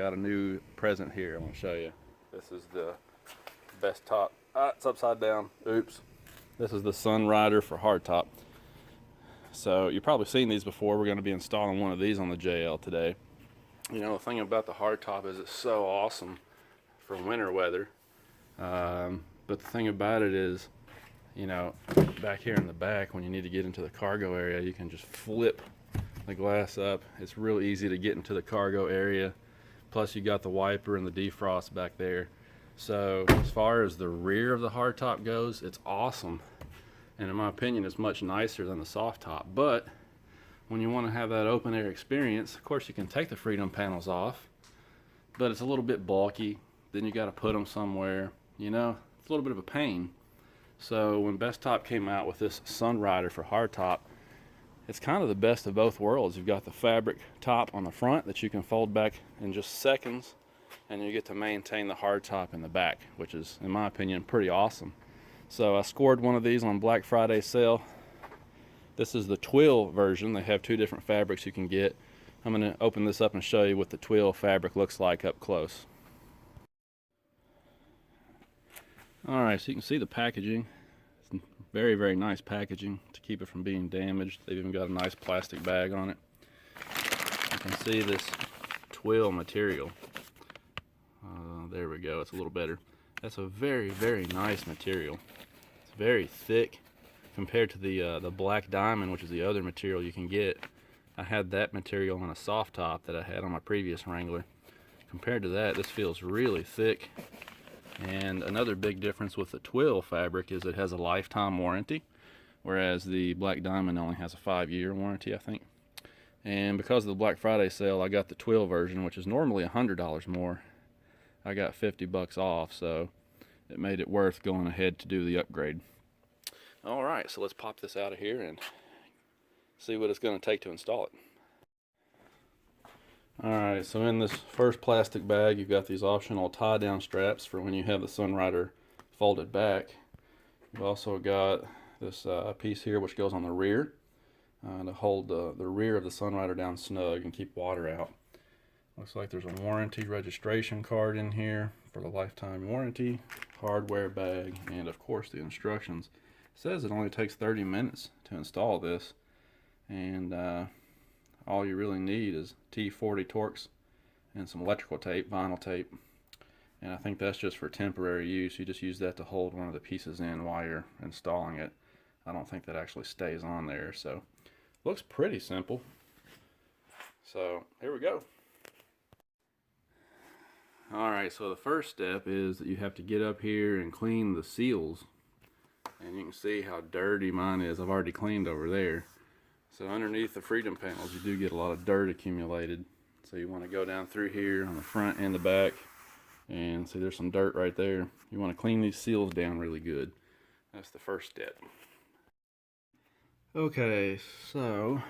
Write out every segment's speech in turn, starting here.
got a new present here I want to show you. This is the Bestop. It's upside down. Oops. This is the Sunrider for hardtop. So you've probably seen these before. We're going to be installing one of these on the JL today. You know, the thing about the hardtop is it's so awesome for winter weather. But the thing about it is, you know, back here in the back, when you need to get into the cargo area, you can just flip the glass up. It's real easy to get into the cargo area. Plus you got the wiper and the defrost back there. So as far as the rear of the hardtop goes, it's awesome. And in my opinion, it's much nicer than the soft top. But when you want to have that open air experience, of course you can take the freedom panels off, but it's a little bit bulky. Then you got to put them somewhere, you know, it's a little bit of a pain. So when Bestop came out with this Sunrider for hardtop, it's kind of the best of both worlds. You've got the fabric top on the front that you can fold back in just seconds, and you get to maintain the hardtop in the back, which is, in my opinion, pretty awesome. So I scored one of these on Black Friday sale. This is the Twill version. They have two different fabrics you can get. I'm going to open this up and show you what the Twill fabric looks like up close. Alright, so you can see the packaging. It's very, very nice packaging to keep it from being damaged. They've even got a nice plastic bag on it. You can see this Twill material. There we go, it's a little better. That's a very, very nice material. It's very thick compared to the black diamond, which is the other material you can get. I had that material on a soft top that I had on my previous Wrangler. Compared to that, this feels really thick. And another big difference with the Twill fabric is it has a lifetime warranty, whereas the black diamond only has a 5-year warranty, I think. And because of the Black Friday sale, I got the Twill version, which is normally $100 more. I got 50 bucks off, so it made it worth going ahead to do the upgrade. All right, so let's pop this out of here and see what it's going to take to install it. All right, so in this first plastic bag, you've got these optional tie-down straps for when you have the Sunrider folded back. You've also got this piece here which goes on the rear to hold the rear of the Sunrider down snug and keep water out. Looks like there's a warranty registration card in here for the lifetime warranty, hardware bag, and of course the instructions. It says it only takes 30 minutes to install this, and all you really need is T40 Torx and some electrical tape, vinyl tape, and I think that's just for temporary use. You just use that to hold one of the pieces in while you're installing it. I don't think that actually stays on there, so looks pretty simple. So here we go. Alright, so the first step is that you have to get up here and clean the seals. And you can see how dirty mine is. I've already cleaned over there. So underneath the freedom panels, you do get a lot of dirt accumulated. So you want to go down through here on the front and the back. And see, there's some dirt right there. You want to clean these seals down really good. That's the first step. Okay, so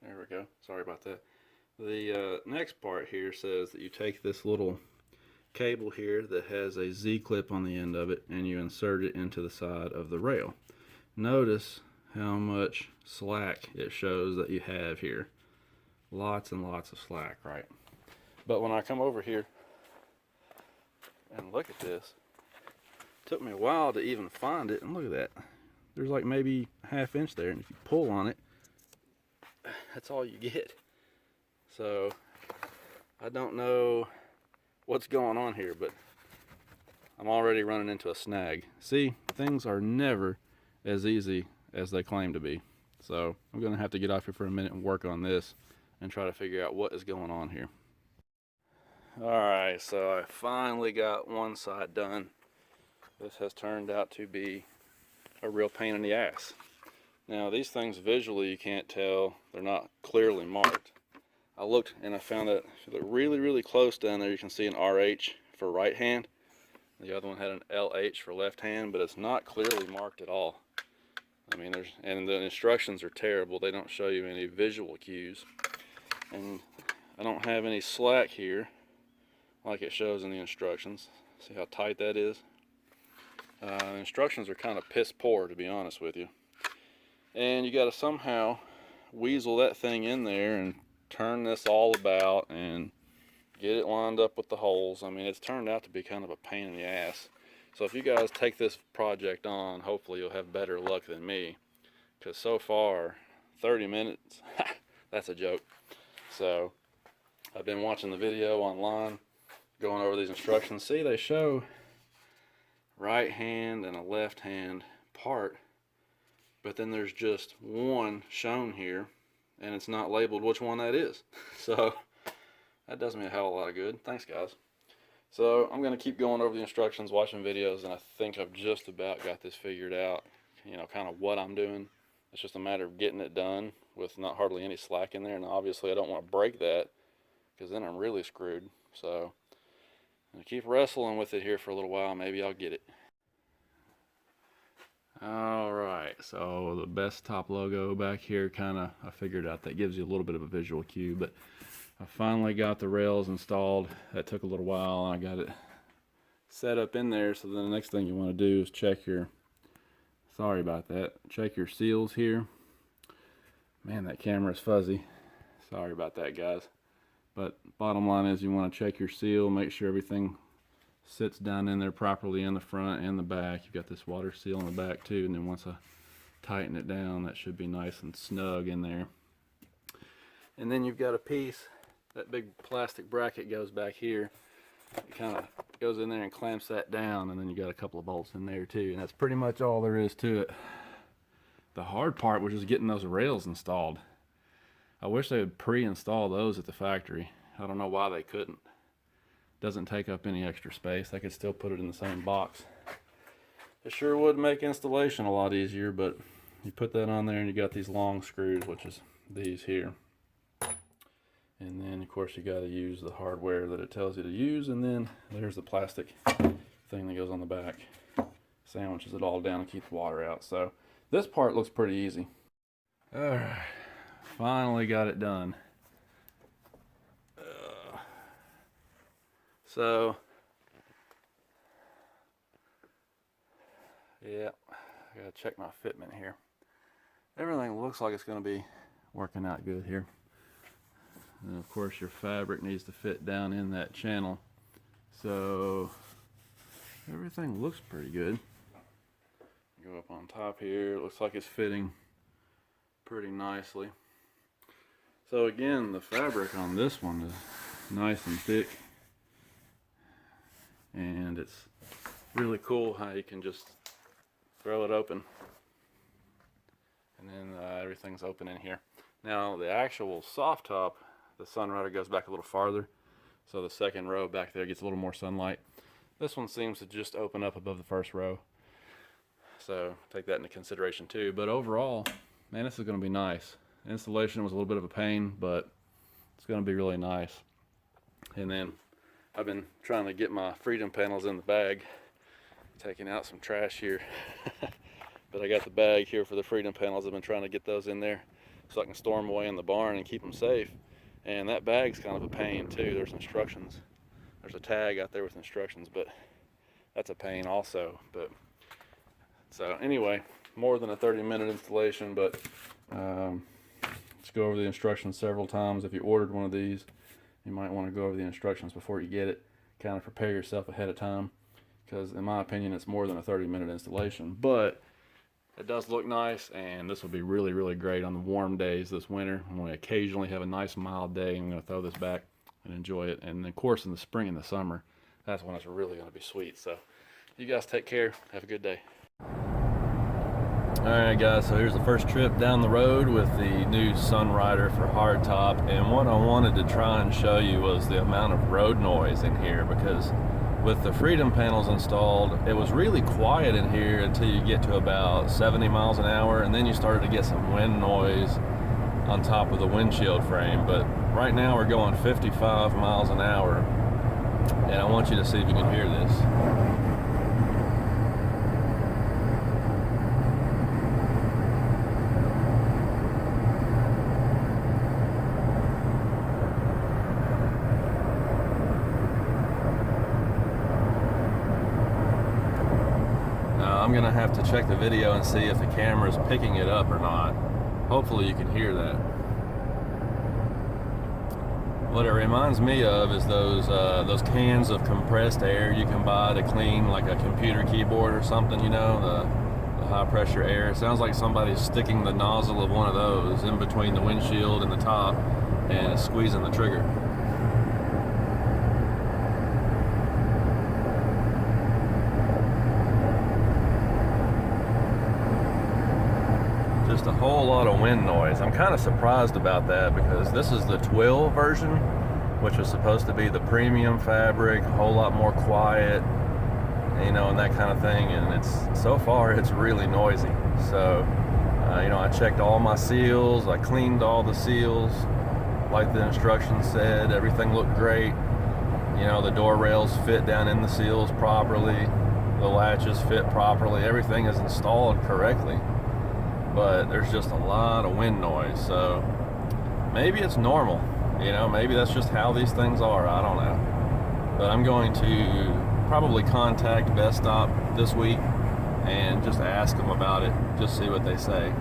there we go. Sorry about that. The next part here says that you take this little cable here that has a Z-clip on the end of it and you insert it into the side of the rail. Notice how much slack it shows that you have here. Lots and lots of slack, right? But when I come over here and look at this, it took me a while to even find it, and look at that. There's like maybe a ½ inch there, and if you pull on it, that's all you get. So I don't know what's going on here, but I'm already running into a snag. See, things are never as easy as they claim to be. So I'm gonna have to get off here for a minute and work on this and try to figure out what is going on here. Alright, so I finally got one side done. This has turned out to be a real pain in the ass. Now these things visually you can't tell, they're not clearly marked. I looked and I found that if you look really, really close down there, you can see an RH for right hand. The other one had an LH for left hand, but it's not clearly marked at all. I mean, and the instructions are terrible. They don't show you any visual cues. And I don't have any slack here like it shows in the instructions. See how tight that is? The instructions are kind of piss poor, to be honest with you. And you got to somehow weasel that thing in there and turn this all about and get it lined up with the holes. I mean, it's turned out to be kind of a pain in the ass. So if you guys take this project on, hopefully you'll have better luck than me. Because so far, 30 minutes, that's a joke. So I've been watching the video online, going over these instructions. See, they show right hand and a left hand part, but then there's just one shown here, and it's not labeled which one that is. So that does me a hell of a lot of good. Thanks, guys. So I'm going to keep going over the instructions, watching videos, and I think I've just about got this figured out, you know, kind of what I'm doing. It's just a matter of getting it done with not hardly any slack in there, and obviously I don't want to break that, because then I'm really screwed. So I'm going to keep wrestling with it here for a little while. Maybe I'll get it. Alright, so the Bestop logo back here, I figured out that gives you a little bit of a visual cue, but I finally got the rails installed. That took a little while, and I got it set up in there. So then the next thing you want to do is check your, sorry about that, check your seals here. Man, that camera is fuzzy. Sorry about that, guys. But bottom line is you want to check your seal, make sure everything sits down in there properly in the front and the back. You've got this water seal in the back too, and then once I tighten it down, that should be nice and snug in there. And then you've got a piece, that big plastic bracket goes back here. It kind of goes in there and clamps that down, and then you got a couple of bolts in there too, and that's pretty much all there is to it. The hard part was just getting those rails installed. I wish they would pre-install those at the factory. I don't know why they couldn't. Doesn't take up any extra space. I could still put it in the same box. It sure would make installation a lot easier, but you put that on there and you got these long screws, which is these here. And then of course you got to use the hardware that it tells you to use, and then there's the plastic thing that goes on the back. Sandwiches it all down and keep the water out. So this part looks pretty easy. Alright, finally got it done. So yeah, I gotta check my fitment here. Everything looks like it's gonna be working out good here. And of course your fabric needs to fit down in that channel. So everything looks pretty good. Go up on top here, it looks like it's fitting pretty nicely. So again, the fabric on this one is nice and thick. And it's really cool how you can just throw it open, and then everything's open in here. Now the actual soft top, the Sunrider goes back a little farther, so the second row back there gets a little more sunlight. This one seems to just open up above the first row, so take that into consideration too. But overall, man, this is going to be nice. Installation was a little bit of a pain, but it's going to be really nice. And then I've been trying to get my freedom panels in the bag, taking out some trash here. But I got the bag here for the freedom panels. I've been trying to get those in there so I can store them away in the barn and keep them safe. And that bag's kind of a pain too. There's instructions. There's a tag out there with instructions, but that's a pain also. But so anyway, more than a 30-minute installation, but let's go over the instructions several times. If you ordered one of these, you might want to go over the instructions before you get it. Kind of prepare yourself ahead of time, because in my opinion it's more than a 30-minute installation, but it does look nice, and this will be really, really great on the warm days this winter. When we occasionally have a nice mild day, I'm going to throw this back and enjoy it. And of course in the spring and the summer, that's when it's really going to be sweet. So you guys take care. Have a good day. Alright guys, so here's the first trip down the road with the new Sunrider for hardtop, and what I wanted to try and show you was the amount of road noise in here, because with the freedom panels installed, it was really quiet in here until you get to about 70 miles an hour, and then you started to get some wind noise on top of the windshield frame. But right now we're going 55 miles an hour, and I want you to see if you can hear this. I'm gonna have to check the video and see if the camera's picking it up or not. Hopefully you can hear that. What it reminds me of is those cans of compressed air you can buy to clean like a computer keyboard or something, you know, the high pressure air. It sounds like somebody's sticking the nozzle of one of those in between the windshield and the top and squeezing the trigger. Just a whole lot of wind noise. I'm kind of surprised about that because this is the Twill version, which is supposed to be the premium fabric, a whole lot more quiet, you know, and that kind of thing. And it's, so far, it's really noisy. So, you know, I checked all my seals, I cleaned all the seals like the instructions said. Everything looked great. You know, the door rails fit down in the seals properly, the latches fit properly, everything is installed correctly. But there's just a lot of wind noise, so maybe it's normal, you know, maybe that's just how these things are, I don't know. But I'm going to probably contact Bestop this week and just ask them about it, just see what they say.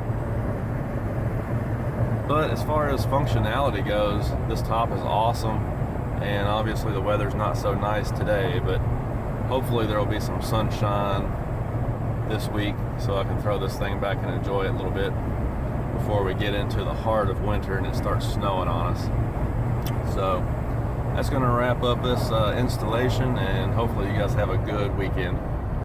But as far as functionality goes, this top is awesome, and obviously the weather's not so nice today, but hopefully there will be some sunshine this week so I can throw this thing back and enjoy it a little bit before we get into the heart of winter and it starts snowing on us. So that's going to wrap up this installation, and hopefully you guys have a good weekend.